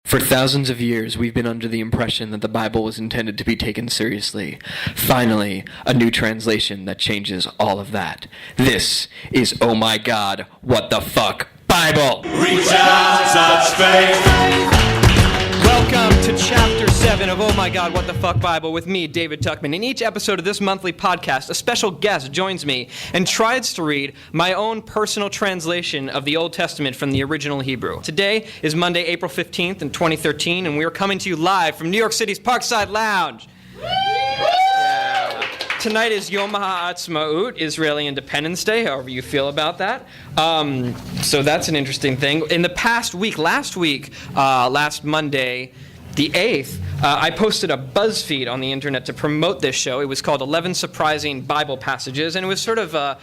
For thousands of years, we've been under the impression that the Bible was intended to be taken seriously. Finally, a new translation that changes all of that. This is Oh My God, What the Fuck Bible! Reach out, touch faith. Welcome to Chapter 7 of Oh My God, What the Fuck Bible with me, David Tuckman. In each episode of this monthly podcast, a special guest joins me and tries to read my own personal translation of the Old Testament from the original Hebrew. Today is Monday, April 15th in 2013, and we are coming to you live from New York City's Parkside Lounge. Tonight is Yom HaAtzmaut, Israeli Independence Day, however you feel about that. So that's an interesting thing. In the past week, last Monday, the 8th, I posted a BuzzFeed on the internet to promote this show. It was called 11 Surprising Bible Passages, and it was sort of a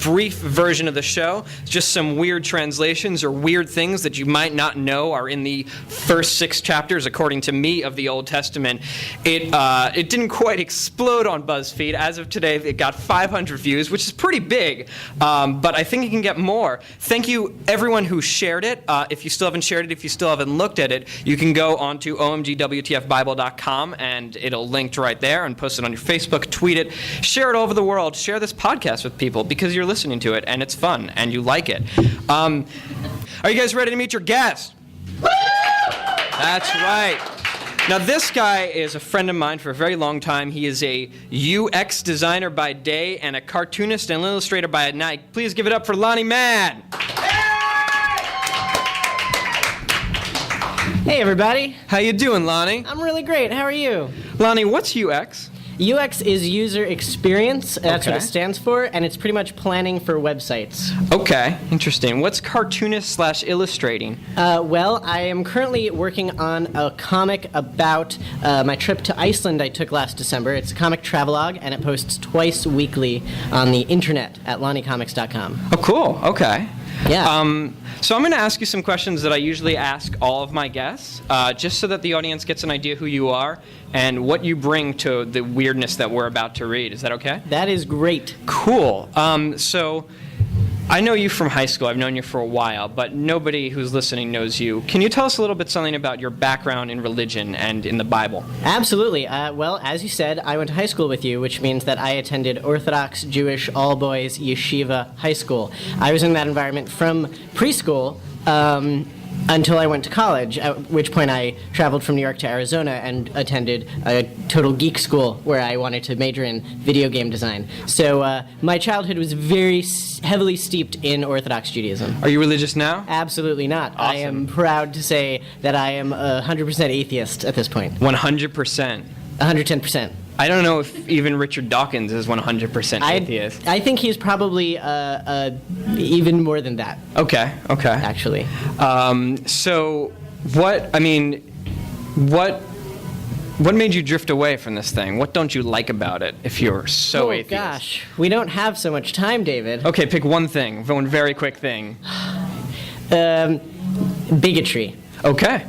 brief version of the show. Just some weird translations or weird things that you might not know are in the first 6 chapters, according to me, of the Old Testament. It didn't quite explode on BuzzFeed. As of today, it got 500 views, which is pretty big, but I think it can get more. Thank you, everyone who shared it. If you still haven't shared it, if you still haven't looked at it, you can go on to OMGWTFBIBLE.com, and it'll link right there, and post it on your Facebook, tweet it, share it all over the world, share this podcast with people because you're listening to it and it's fun and you like it. Are you guys ready to meet your guest? That's right. Now this guy is a friend of mine for a very long time. He is a UX designer by day and a cartoonist and illustrator by night. Please give it up for Lonnie Mann. Hey everybody. How you doing, Lonnie? I'm really great. How are you? Lonnie, what's UX? UX is user experience. That's Okay. what it stands for, and it's pretty much planning for websites. Okay, interesting. What's cartoonist/illustrating? Well, I am currently working on a comic about my trip to Iceland I took last December. It's a comic travelogue, and it posts twice weekly on the internet at lonniecomics.com. Oh, cool. Okay. Yeah. So I'm going to ask you some questions that I usually ask all of my guests, just so that the audience gets an idea who you are and what you bring to the weirdness that we're about to read. Is that okay? That is great. Cool. So I know you from high school. I've known you for a while, but nobody who's listening knows you. Can you tell us a little bit something about your background in religion and in the Bible? Absolutely. Well, as you said, I went to high school with you, which means that I attended Orthodox Jewish all-boys yeshiva high school. I was in that environment from preschool until I went to college, at which point I traveled from New York to Arizona and attended a total geek school where I wanted to major in video game design. So my childhood was very heavily steeped in Orthodox Judaism. Are you religious now? Absolutely not. I Awesome. am proud to say that I am 100% atheist at this point. 100%. 110%. I don't know if even Richard Dawkins is 100% atheist. I think he's probably even more than that, Okay. actually. So what made you drift away from this thing? What don't you like about it if you're so atheist? Gosh, we don't have so much time, David. Okay, pick one thing, one very quick thing. Bigotry. Okay.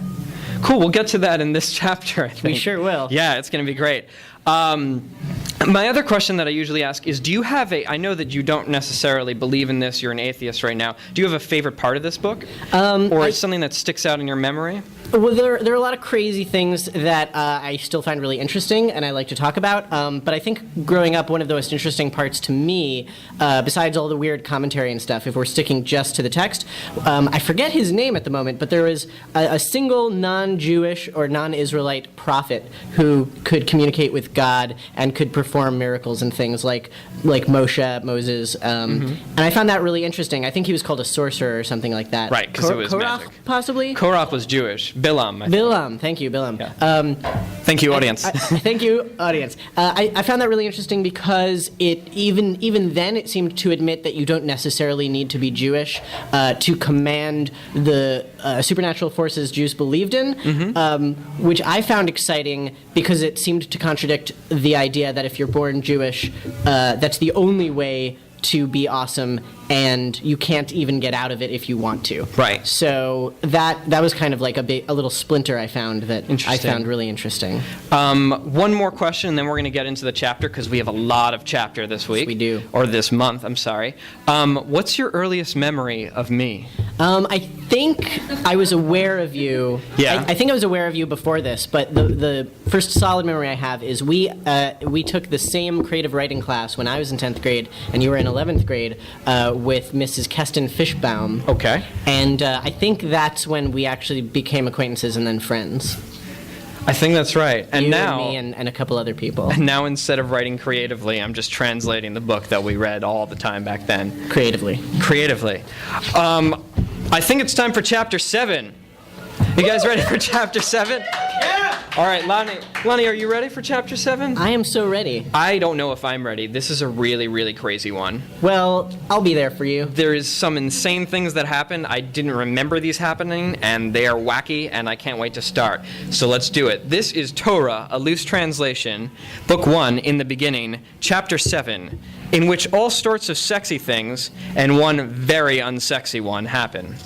Cool, we'll get to that in this chapter, I think. We sure will. Yeah, it's going to be great. My other question that I usually ask is, I know that you don't necessarily believe in this, you're an atheist right now. Do you have a favorite part of this book? Or something that sticks out in your memory? Well, there are a lot of crazy things that I still find really interesting and I like to talk about, but I think growing up, one of the most interesting parts to me, besides all the weird commentary and stuff, if we're sticking just to the text, I forget his name at the moment, but there was a single non-Jewish or non-Israelite prophet who could communicate with God and could perform miracles and things like Moses, and I found that really interesting. I think he was called a sorcerer or something like that. Right, because it was Korach, magic. possibly? Korach was Jewish. Bilam. I think. Bilam, thank you, Bilam. Yeah. Thank you, audience. Thank you, audience. I found that really interesting because even then it seemed to admit that you don't necessarily need to be Jewish to command the supernatural forces Jews believed in, which I found exciting because it seemed to contradict the idea that if you're born Jewish, that's the only way to be awesome and you can't even get out of it if you want to. Right. So that was kind of like a little splinter I found that I Interesting. found really interesting. One more question, and then we're going to get into the chapter because we have a lot of chapter this week. we do. Or this month, I'm sorry. What's your earliest memory of me? I think I was aware of you. Yeah. I think I was aware of you before this, but the first solid memory I have is we took the same creative writing class when I was in 10th grade and you were in 11th grade with Mrs. Keston Fishbaum. Okay. And I think that's when we actually became acquaintances and then friends. I think that's right. And You now, and me and a couple other people. and now instead of writing creatively, I'm just translating the book that we read all the time back then. Creatively. Creatively. I think it's time for chapter 7. You guys ready for chapter 7? Yeah! All right, Lonnie, are you ready for chapter 7? I am so ready. I don't know if I'm ready. This is a really, really crazy one. Well, I'll be there for you. There is some insane things that happen. I didn't remember these happening, and they are wacky, and I can't wait to start. So let's do it. This is Torah, a loose translation, book 1, in the beginning, chapter 7, in which all sorts of sexy things and one very unsexy one happen.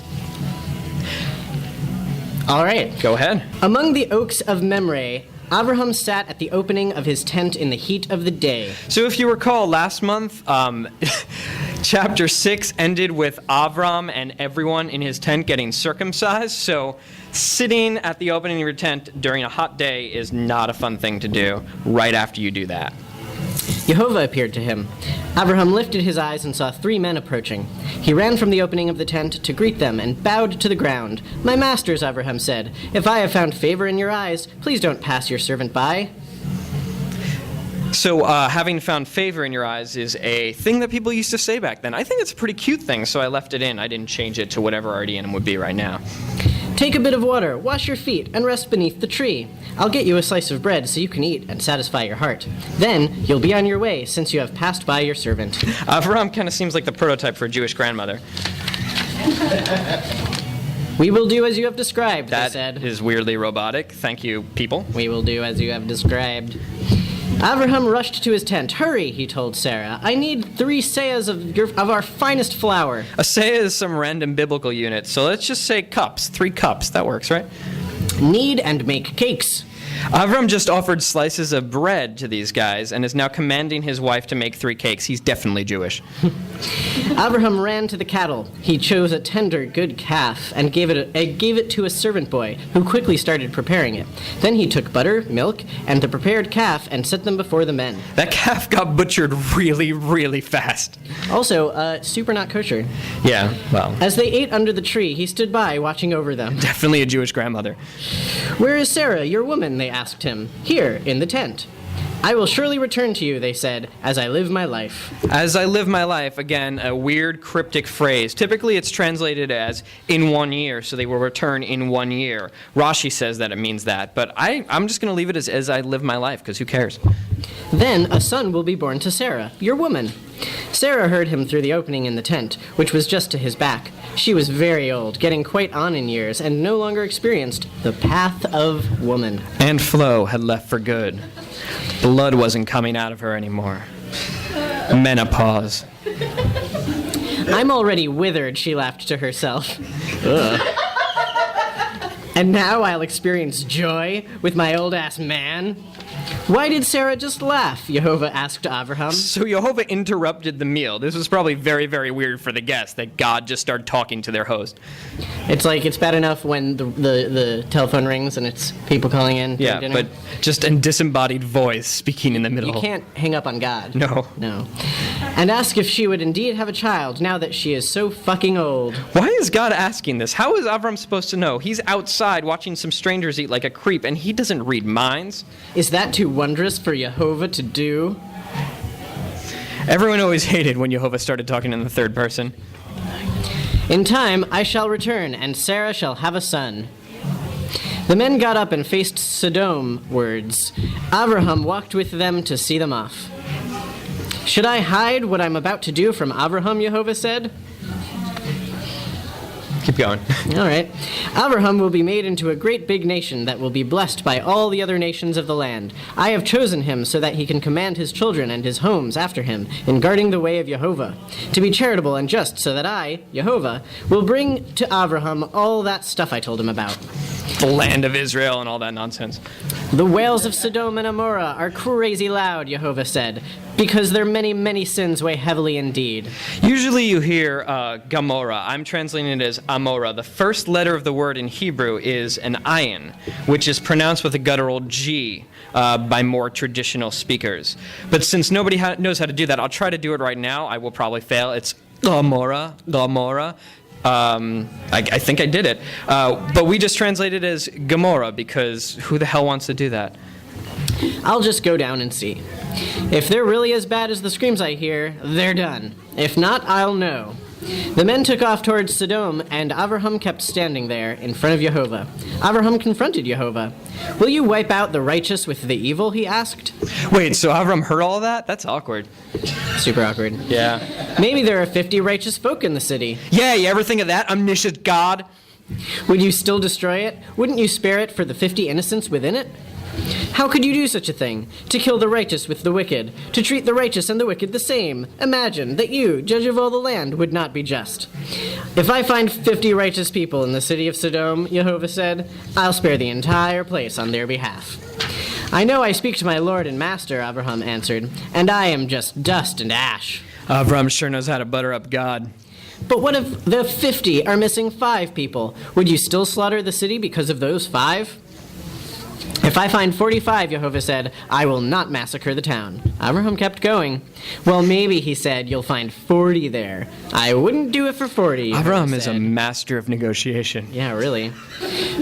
All right. Go ahead. Among the oaks of Memre, Avraham sat at the opening of his tent in the heat of the day. So if you recall, last month, chapter 6 ended with Avram and everyone in his tent getting circumcised. So sitting at the opening of your tent during a hot day is not a fun thing to do right after you do that. Jehovah appeared to him. Abraham lifted his eyes and saw 3 men approaching. He ran from the opening of the tent to greet them and bowed to the ground. "My masters," Abraham said, "if I have found favor in your eyes, please don't pass your servant by." So having found favor in your eyes is a thing that people used to say back then. I think it's a pretty cute thing, so I left it in. I didn't change it to whatever our idiom would be right now. "Take a bit of water, wash your feet, and rest beneath the tree. I'll get you a slice of bread so you can eat and satisfy your heart. Then you'll be on your way, since you have passed by your servant." Avram kind of seems like the prototype for a Jewish grandmother. "We will do as you have described," they That said. is weirdly robotic. Thank you, people. "We will do as you have described." Abraham rushed to his tent. "Hurry," he told Sarah. "I need 3 seahs of our finest flour." A seah is some random biblical unit, so let's just say cups. 3 cups. That works, right? "Knead and make cakes." Avram just offered slices of bread to these guys and is now commanding his wife to make 3 cakes. He's definitely Jewish. Abraham ran to the cattle. He chose a tender, good calf and gave it to a servant boy, who quickly started preparing it. Then he took butter, milk, and the prepared calf and set them before the men. That calf got butchered really, really fast. Also, super not kosher. Yeah, well, As they ate under the tree, he stood by, watching over them. definitely a Jewish grandmother. "Where is Sarah, your woman?" they asked him. "Here, in the tent." "I will surely return to you," they said, "as I live my life." As I live my life, again, a weird cryptic phrase. Typically it's translated as in 1 year, so they will return in 1 year. Rashi says that it means that, but I'm just going to leave it as I live my life, because who cares? "Then a son will be born to Sarah, your woman." Sarah heard him through the opening in the tent, which was just to his back. She was very old, getting quite on in years, and no longer experienced the path of woman. And Flo had left for good. Blood wasn't coming out of her anymore. Menopause. "I'm already withered," she laughed to herself. Ugh. "And now I'll experience joy with my old-ass man?" "Why did Sarah just laugh?" Jehovah asked Abraham. So Jehovah interrupted the meal. This was probably very, very weird for the guests that God just started talking to their host. It's like, it's bad enough when the telephone rings and it's people calling in for Yeah, dinner. but just a disembodied voice speaking in the middle. You can't hang up on God. No. No. "And ask if she would indeed have a child now that she is so fucking old." Why is God asking this? How is Avram supposed to know? He's outside watching some strangers eat like a creep, and he doesn't read minds. Is that too wondrous for Jehovah to do? Everyone always hated when Jehovah started talking in the third person. "In time I shall return, and Sarah shall have a son." The men got up and faced Sodom wards. Abraham walked with them to see them off. "Should I hide what I'm about to do from Abraham?" Jehovah said. Keep going. All right. Abraham will be made into a great big nation that will be blessed by all the other nations of the land. I have chosen him so that he can command his children and his homes after him in guarding the way of Jehovah, to be charitable and just, so that I, Jehovah, will bring to Abraham all that stuff I told him about. The land of Israel and all that nonsense. The whales of Sodom and Amorah are crazy loud, Jehovah said, because their many, many sins weigh heavily indeed. Usually you hear Gomorrah. I'm translating it as Amorah. The first letter of the word in Hebrew is an ayin, which is pronounced with a guttural G by more traditional speakers. But since nobody knows how to do that, I'll try to do it right now. I will probably fail. It's Gomorrah, Gomorrah. I think I did it. But we just translate it as Gomorrah because who the hell wants to do that? I'll just go down and see. If they're really as bad as the screams I hear, they're done. If not, I'll know. The men took off towards Sodom, and Abraham kept standing there in front of Jehovah. Abraham confronted Jehovah. Will you wipe out the righteous with the evil, he asked. Wait, so Avram heard all that? That's awkward. Super awkward. Yeah. Maybe there are 50 righteous folk in the city. Yeah, you ever think of that? Omniscient God? Would you still destroy it? Wouldn't you spare it for the 50 innocents within it? How could you do such a thing? To kill the righteous with the wicked, to treat the righteous and the wicked the same. Imagine that you, judge of all the land, would not be just. If I find 50 righteous people in the city of Sodom, Jehovah said, I'll spare the entire place on their behalf. I know I speak to my Lord and Master, Abraham answered, and I am just dust and ash. Avram sure knows how to butter up God. But what if the 50 are missing 5 people? Would you still slaughter the city because of those 5? If I find 45, Jehovah said, I will not massacre the town. Abraham kept going. Well, maybe, he said, you'll find 40 there. I wouldn't do it for 40. Abraham is a master of negotiation. Yeah, really.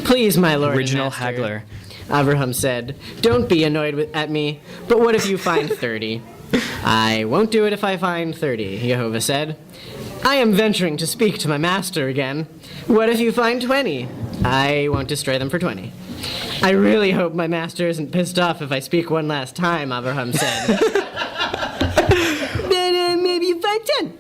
Please, my Lord Original and Master, haggler. Abraham said, don't be annoyed at me, but what if you find 30? I won't do it if I find 30, Jehovah said. I am venturing to speak to my master again. What if you find 20? I won't destroy them for 20. I really hope my master isn't pissed off if I speak one last time, Abraham said. Then maybe you find 10.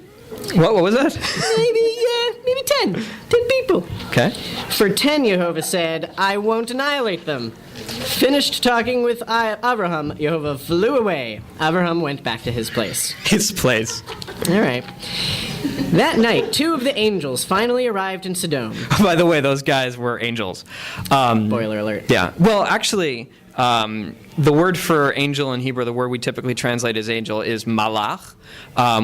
What was that? Maybe 10. 10 people. Okay. For 10, Jehovah said, I won't annihilate them. Finished talking with Abraham, Jehovah flew away. Abraham went back to his place. His place. All right. That night, 2 of the angels finally arrived in Sodom. By the way, those guys were angels. Spoiler alert. Yeah. Well, actually, the word for angel in Hebrew, the word we typically translate as angel, is malach,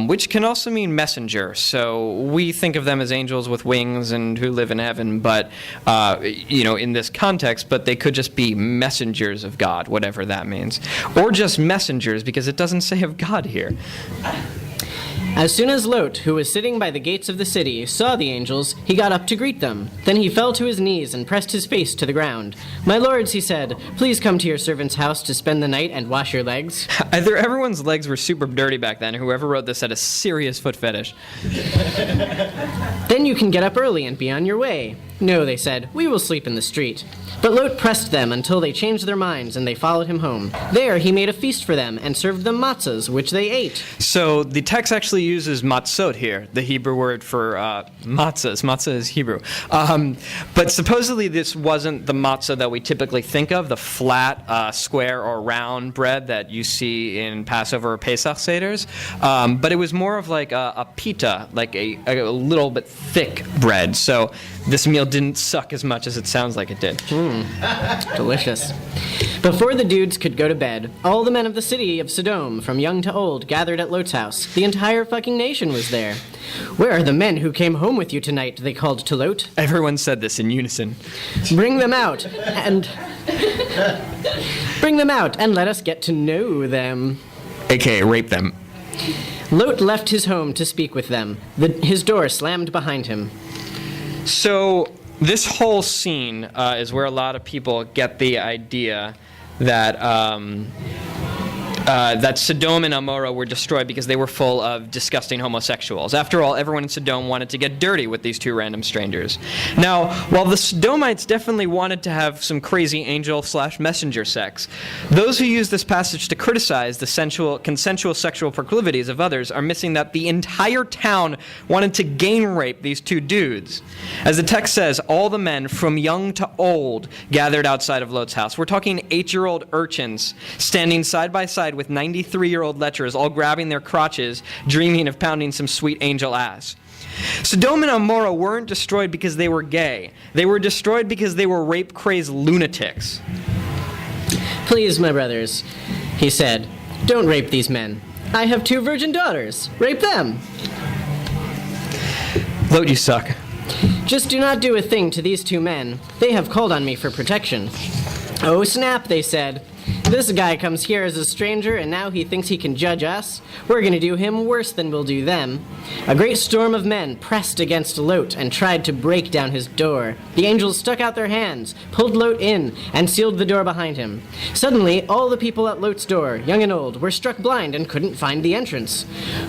which can also mean messenger. So we think of them as angels with wings and who live in heaven, but in this context, but they could just be messengers of God, whatever that means, or just messengers because it doesn't say of God here. As soon as Lot, who was sitting by the gates of the city, saw the angels, he got up to greet them. Then he fell to his knees and pressed his face to the ground. My lords, he said, please come to your servant's house to spend the night and wash your legs. Either everyone's legs were super dirty back then, or whoever wrote this had a serious foot fetish. Then you can get up early and be on your way. No, they said, we will sleep in the street. But Lot pressed them until they changed their minds, and they followed him home. There he made a feast for them and served them matzahs, which they ate. So the text actually uses matzot here, the Hebrew word for matzahs. Matzah is Hebrew. But supposedly this wasn't the matzah that we typically think of, the flat, square, or round bread that you see in Passover or Pesach Seders. But it was more of like a pita, like a little bit thick bread. So this meal didn't suck as much as it sounds like it did. Delicious. Before the dudes could go to bed, all the men of the city of Sodom, from young to old, gathered at Lot's house. The entire fucking nation was there. Where are the men who came home with you tonight? They called to Lot. Everyone said this in unison. Bring them out and let us get to know them. AKA rape them. Lot left his home to speak with them. His door slammed behind him. So this whole scene is where a lot of people get the idea that that Sodom and Amorah were destroyed because they were full of disgusting homosexuals. After all, everyone in Sodom wanted to get dirty with these two random strangers. Now, while the Sodomites definitely wanted to have some crazy angel/messenger sex, those who use this passage to criticize the consensual sexual proclivities of others are missing that the entire town wanted to gang rape these two dudes. As the text says, all the men from young to old gathered outside of Lot's house. We're talking 8-year-old urchins standing side by side with 93-year-old lecturers, all grabbing their crotches, dreaming of pounding some sweet angel ass. Sodom and Amorah weren't destroyed because they were gay. They were destroyed because they were rape-crazed lunatics. Please, my brothers, he said, don't rape these men. I have 2 virgin daughters. Rape them. Lot, you suck. Just do not do a thing to these 2 men. They have called on me for protection. Oh, snap, they said. This guy comes here as a stranger, and now he thinks he can judge us. We're going to do him worse than we'll do them. A great storm of men pressed against Lot and tried to break down his door. The angels stuck out their hands, pulled Lot in, and sealed the door behind him. Suddenly, all the people at Lot's door, young and old, were struck blind and couldn't find the entrance.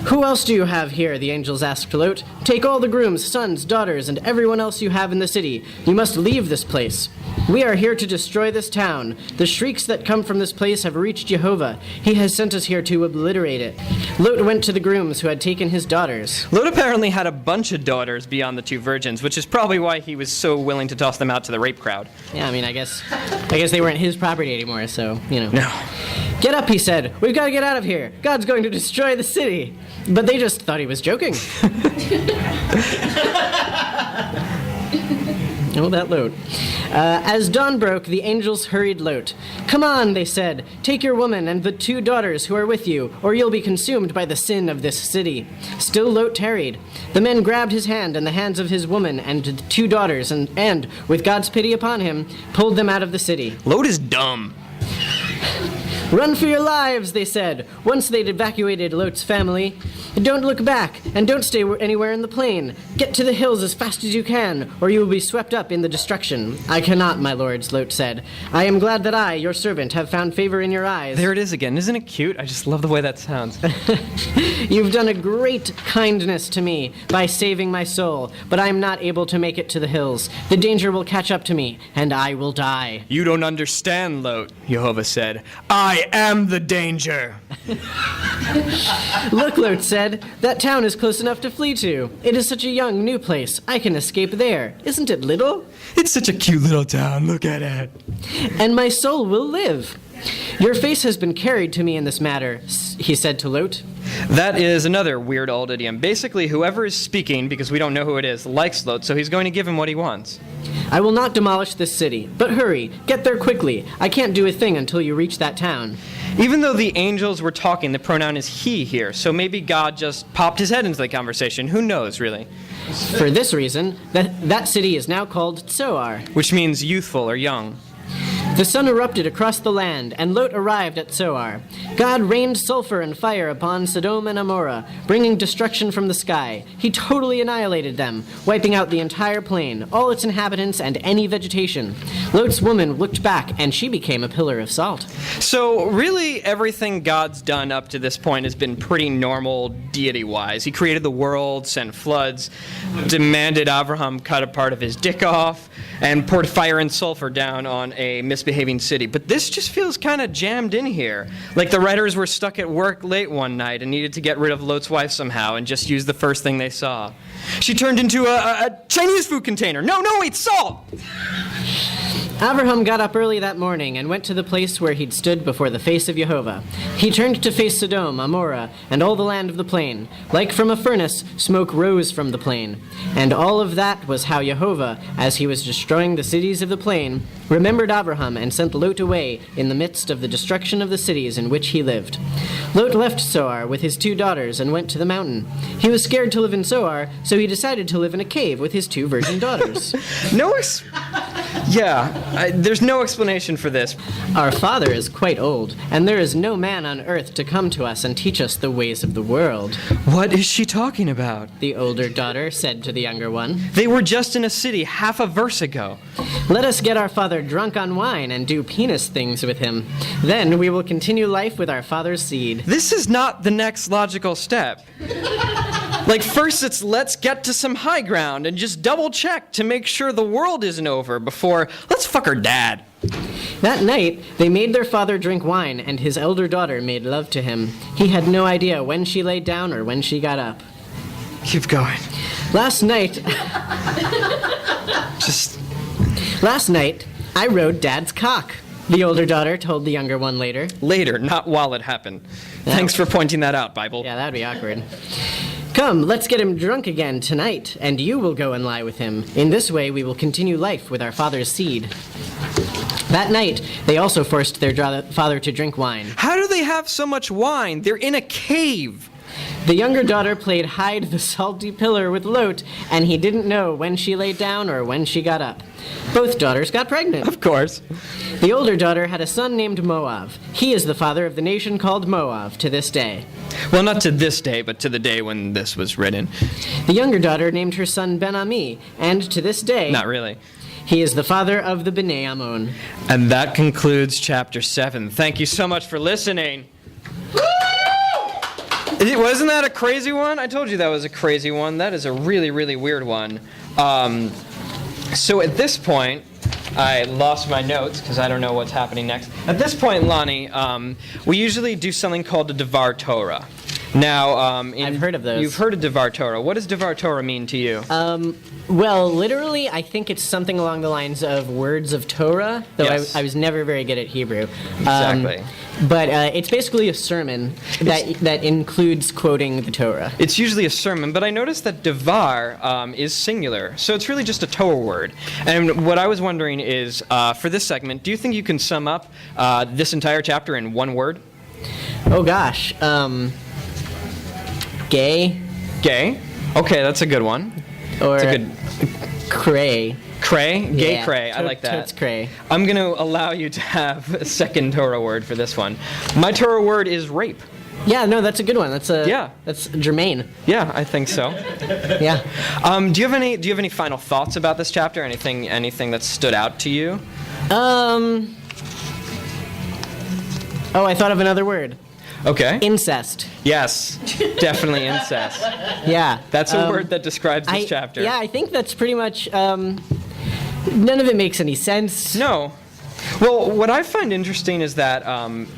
Who else do you have here? The angels asked Lot. Take all the grooms, sons, daughters, and everyone else you have in the city. You must leave this place. We are here to destroy this town. The shrieks that come from this place have reached Jehovah. He has sent us here to obliterate it. Lot went to the grooms who had taken his daughters. Lot apparently had a bunch of daughters beyond the 2 virgins, which is probably why he was so willing to toss them out to the rape crowd. Yeah, I mean, I guess they weren't his property anymore, so, No. Get up, he said. We've got to get out of here. God's going to destroy the city. But they just thought he was joking. Oh, that Lot. As dawn broke, the angels hurried Lot. Come on, they said. Take your woman and the 2 daughters who are with you, or you'll be consumed by the sin of this city. Still Lot tarried. The men grabbed his hand and the hands of his woman and the 2 daughters, and, with God's pity upon him, pulled them out of the city. Lot is dumb. Run for your lives, they said, once they'd evacuated Lot's family. Don't look back, and don't stay anywhere in the plain. Get to the hills as fast as you can, or you will be swept up in the destruction. I cannot, my lords, Lot said. I am glad that I, your servant, have found favor in your eyes. There it is again. Isn't it cute? I just love the way that sounds. You've done a great kindness to me by saving my soul, but I am not able to make it to the hills. The danger will catch up to me, and I will die. You don't understand, Lot, Jehovah said. I am the danger. Look, Lot said, that town is close enough to flee to. It is such a young, new place. I can escape there. Isn't it little? It's such a cute little town. Look at it. And my soul will live. Your face has been carried to me in this matter, he said to Lot. That is another weird old idiom. Basically, whoever is speaking, because we don't know who it is, likes Lot, so he's going to give him what he wants. I will not demolish this city, but hurry, get there quickly. I can't do a thing until you reach that town. Even though the angels were talking, the pronoun is he here, so maybe God just popped his head into the conversation. Who knows, really? For this reason, that city is now called Zoar, which means youthful or young. The sun erupted across the land, and Lot arrived at Zoar. God rained sulfur and fire upon Sodom and Amorah, bringing destruction from the sky. He totally annihilated them, wiping out the entire plain, all its inhabitants, and any vegetation. Lot's woman looked back, and she became a pillar of salt. So, really, everything God's done up to this point has been pretty normal deity-wise. He created the world, sent floods, demanded Abraham cut a part of his dick off, and poured fire and sulfur down on a misbehaving city. But this just feels kind of jammed in here. Like the writers were stuck at work late one night and needed to get rid of Lot's wife somehow and just use the first thing they saw. She turned into a Chinese food container. No, it's salt! Abraham got up early that morning and went to the place where he'd stood before the face of Jehovah. He turned to face Sodom, Amorah, and all the land of the plain. Like from a furnace, smoke rose from the plain. And all of that was how Jehovah, as he was destroying the cities of the plain, remembered Abraham and sent Lot away in the midst of the destruction of the cities in which he lived. Lot left Zoar with his 2 daughters and went to the mountain. He was scared to live in Zoar, so he decided to live in a cave with his 2 virgin daughters. Yeah, there's no explanation for this. Our father is quite old, and there is no man on earth to come to us and teach us the ways of the world. What is she talking about? The older daughter said to the younger one. They were just in a city half a verse ago. Let us get our father drunk on wine and do penis things with him. Then we will continue life with our father's seed. This is not the next logical step. Like, first it's let's get to some high ground and just double check to make sure the world isn't over before let's fuck her dad. That night, they made their father drink wine, and his elder daughter made love to him. He had no idea when she laid down or when she got up. Keep going. Last night, I rode Dad's cock, the older daughter told the younger one later. Later, not while it happened. Thanks for pointing that out, Bible. Yeah, that'd be awkward. Come, let's get him drunk again tonight, and you will go and lie with him. In this way, we will continue life with our father's seed. That night, they also forced their father to drink wine. How do they have so much wine? They're in a cave. The younger daughter played hide the salty pillar with Lot, and he didn't know when she laid down or when she got up. Both daughters got pregnant. Of course. The older daughter had a son named Moab. He is the father of the nation called Moab to this day. Well, not to this day, but to the day when this was written. The younger daughter named her son Ben-Ami, and to this day... Not really. He is the father of the Bnei Ammon. And that concludes chapter 7. Thank you so much for listening. Wasn't that a crazy one? I told you that was a crazy one. That is a really, really weird one. So at this point, I lost my notes because I don't know what's happening next. At this point, Lonnie, we usually do something called a Devar Torah. Now, I've heard of those. You've heard of Devar Torah. What does Devar Torah mean to you? Well, literally, I think it's something along the lines of words of Torah, though Yes. I was never very good at Hebrew. Exactly. But it's basically a sermon that includes quoting the Torah. It's usually a sermon, but I noticed that Devar is singular, so it's really just a Torah word. And what I was wondering is, for this segment, do you think you can sum up this entire chapter in one word? Oh gosh, gay. Gay? Okay, that's a good one. Or It's a good... cray. Cray? Gay Yeah, cray. I like that. Totes cray. I'm going to allow you to have a second Torah word for this one. My Torah word is rape. Yeah, no, that's a good one. That's germane. Yeah, I think so. Yeah. Do you have any final thoughts about this chapter? Anything that stood out to you? Oh, I thought of another word. Okay. Incest. Yes, definitely incest. Yeah. That's a word that describes this chapter. Yeah, I think that's pretty much. None of it makes any sense. No. Well, what I find interesting is that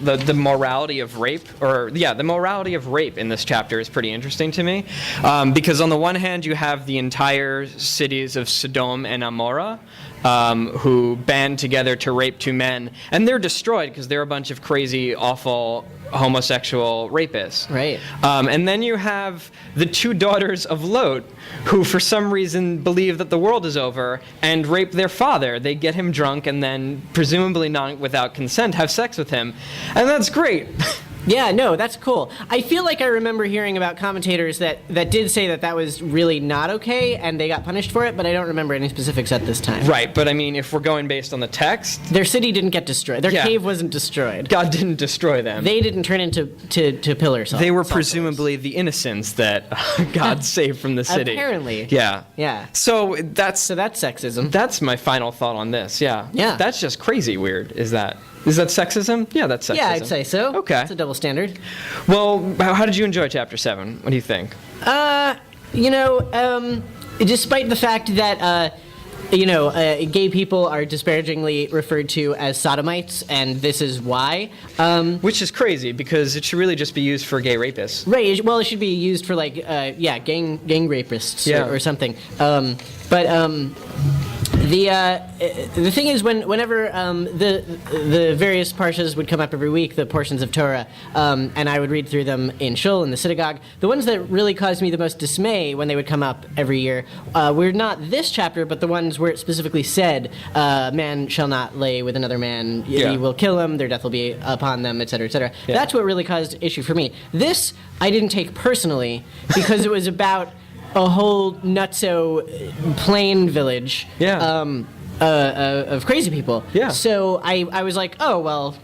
the morality of rape, the morality of rape in this chapter is pretty interesting to me, because on the one hand you have the entire cities of Sodom and Amorah, who band together to rape two men, and they're destroyed because they're a bunch of crazy, awful, homosexual rapists. Right. And then you have the two daughters of Lot, who for some reason believe that the world is over and rape their father. They get him drunk and then, presumably not without consent, have sex with him. And that's great. Yeah, no, that's cool. I feel like I remember hearing about commentators that did say that was really not okay and they got punished for it, but I don't remember any specifics at this time. Right, but I mean, if we're going based on the text... Their city didn't get destroyed. Their cave wasn't destroyed. God didn't destroy them. They didn't turn into pillars. They were presumably the innocents that God saved from the city. Apparently. Yeah. Yeah. So that's sexism. That's my final thought on this, yeah. Yeah. That's just crazy weird, Is that sexism? Yeah, that's sexism. Yeah, I'd say so. Okay. It's a double standard. Well, how did you enjoy Chapter 7? What do you think? Despite the fact that, gay people are disparagingly referred to as sodomites, and this is why. Which is crazy, because it should really just be used for gay rapists. Right, well, it should be used for, gang rapists or something. The thing is, whenever the various parshas would come up every week, the portions of Torah, and I would read through them in shul, in the synagogue, the ones that really caused me the most dismay when they would come up every year were not this chapter, but the ones where it specifically said, man shall not lay with another man, he will kill him, their death will be upon them, etc., etc. Yeah. That's what really caused issue for me. This I didn't take personally, because it was about a whole nutso plain village. Yeah. of crazy people. Yeah. So I was like, oh well,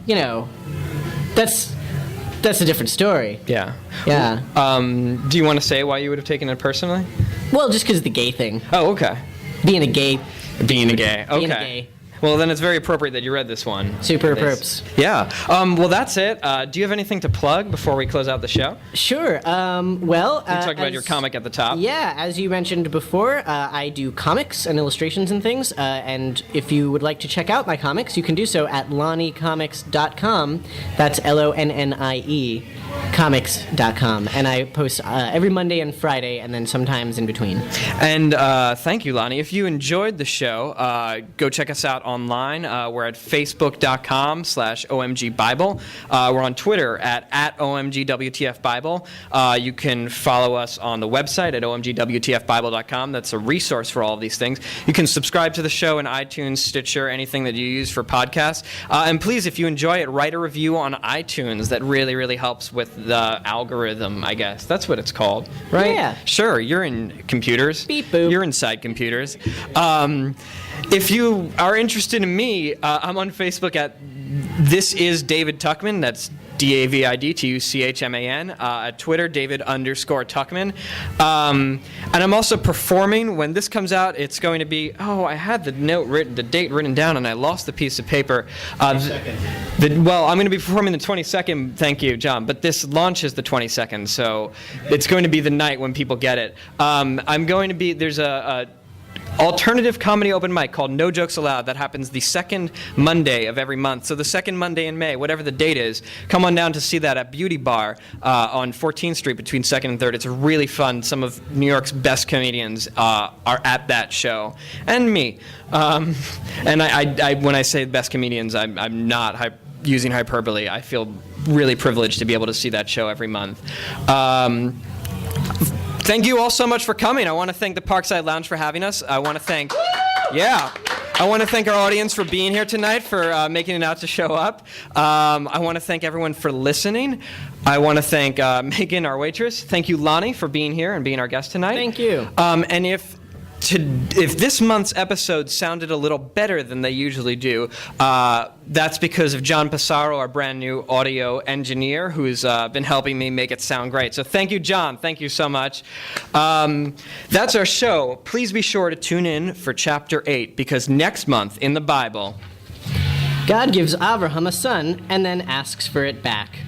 that's a different story. Yeah. Yeah. Do you want to say why you would have taken it personally? Well, just because of the gay thing. Oh, okay. Being a gay. Being a gay. Okay. Being a gay. Well, then it's very appropriate that you read this one. Super It is. perps. Yeah. Well, that's it. Do you have anything to plug before we close out the show? Sure. Well, You talked about your comic at the top. Yeah, as you mentioned before, I do comics and illustrations and things. And if you would like to check out my comics, you can do so at lonniecomics.com. That's LONNIE comics.com. And I post every Monday and Friday, and then sometimes in between. And thank you, Lonnie. If you enjoyed the show, go check us out online. We're at facebook.com/OMGBible. We're on Twitter at OMGWTFBIBLE. You can follow us on the website at OMGWTFBible.com. That's a resource for all of these things. You can subscribe to the show in iTunes, Stitcher, anything that you use for podcasts. And please, if you enjoy it, write a review on iTunes. That really, really helps with the algorithm, I guess. That's what it's called, right? Yeah. Sure, you're in computers. Beep boop. You're inside computers. If you are interested in me, I'm on Facebook at This Is David Tuckman. That's DAVIDTUCHMAN. At Twitter, David_Tuckman. And I'm also performing. When this comes out, it's going to be. Oh, I had the date written down, and I lost the piece of paper. Well, I'm going to be performing the 22nd. Thank you, John. But this launches the 22nd, so it's going to be the night when people get it. I'm going to be. There's a alternative comedy open mic called No Jokes Allowed that happens the second Monday of every month. So the second Monday in May, whatever the date is, come on down to see that at Beauty Bar on 14th Street between 2nd and 3rd. It's really fun. Some of New York's best comedians are at that show. And me. And I when I say best comedians, I'm not using hyperbole. I feel really privileged to be able to see that show every month. Thank you all so much for coming. I want to thank the Parkside Lounge for having us. I want to thank, I want to thank our audience for being here tonight, for making it out to show up. I want to thank everyone for listening. I want to thank Megan, our waitress. Thank you, Lonnie, for being here and being our guest tonight. Thank you. And if this month's episode sounded a little better than they usually do, that's because of John Passaro, our brand new audio engineer, who's been helping me make it sound great. So thank you, John. Thank you so much. That's our show. Please be sure to tune in for Chapter 8, because next month in the Bible, God gives Abraham a son and then asks for it back.